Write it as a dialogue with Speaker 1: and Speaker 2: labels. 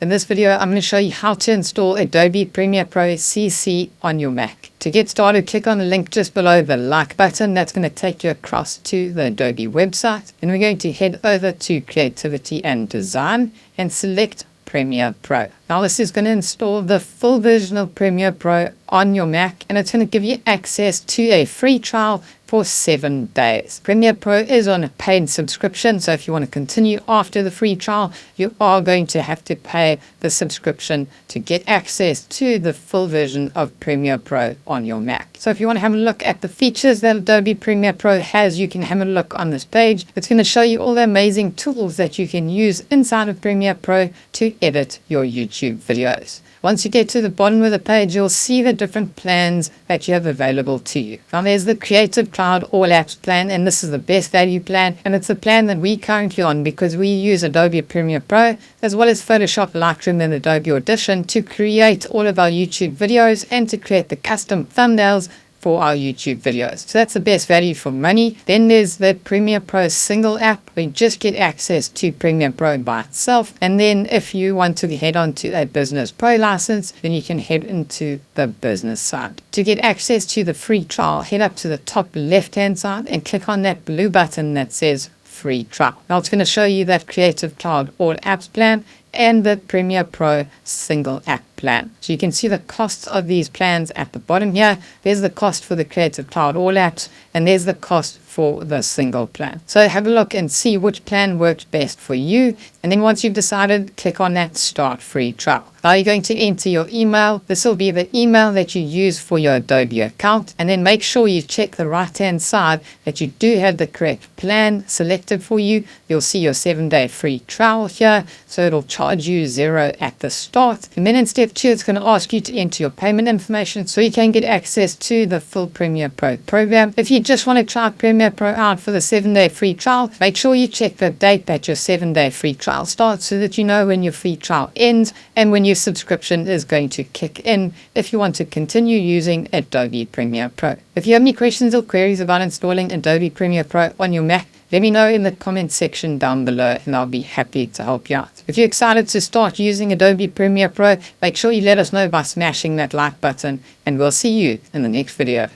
Speaker 1: In this video, I'm going to show you how to install Adobe Premiere Pro CC on your Mac. To get started, click on the link just below the like button. That's going to take you across to the Adobe website. And we're going to head over to Creativity and Design and select Premiere Pro. Now this is going to install the full version of Premiere Pro on your Mac, and it's going to give you access to a free trial for 7 days. Premiere Pro is on a paid subscription, so if you want to continue after the free trial, you are going to have to pay the subscription to get access to the full version of Premiere Pro on your Mac. So if you want to have a look at the features that Adobe Premiere Pro has, you can have a look on this page. It's going to show you all the amazing tools that you can use inside of Premiere Pro to edit your YouTube videos. Once you get to the bottom of the page, you'll see the different plans that you have available to you. Now there's the Creative Cloud All Apps plan, and this is the best value plan, and it's the plan that we currently on because we use Adobe Premiere Pro as well as Photoshop, Lightroom, and Adobe Audition to create all of our YouTube videos and to create the custom thumbnails for our YouTube videos. So that's the best value for money. Then there's the Premiere Pro single app. We just get access to Premiere Pro by itself. And then if you want to head on to a Business Pro license, then you can head into the business side. To get access to the free trial, head up to the top left-hand side and click on that blue button that says free trial. Now it's going to show you that Creative Cloud All Apps plan and the Premiere Pro single app plan. So you can see the costs of these plans at the bottom here. There's the cost for the Creative Cloud All Apps, and there's the cost for the single plan. So have a look and see which plan works best for you. And then once you've decided, click on that Start Free Trial. Now you're going to enter your email. This will be the email that you use for your Adobe account. And then make sure you check the right-hand side that you do have the correct plan selected for you. You'll see your 7-day free trial here. So it'll charge you $0 at the start. And then in step 2, it's going to ask you to enter your payment information so you can get access to the full Premiere Pro program. If you just want to try Premiere Pro out for the 7-day free trial, make sure you check the date that your 7-day free trial starts so that you know when your free trial ends and when your subscription is going to kick in if you want to continue using Adobe Premiere Pro. If you have any questions or queries about installing Adobe Premiere Pro on your Mac, let me know in the comments section down below and I'll be happy to help you out. If you're excited to start using Adobe Premiere Pro, make sure you let us know by smashing that like button, and we'll see you in the next video.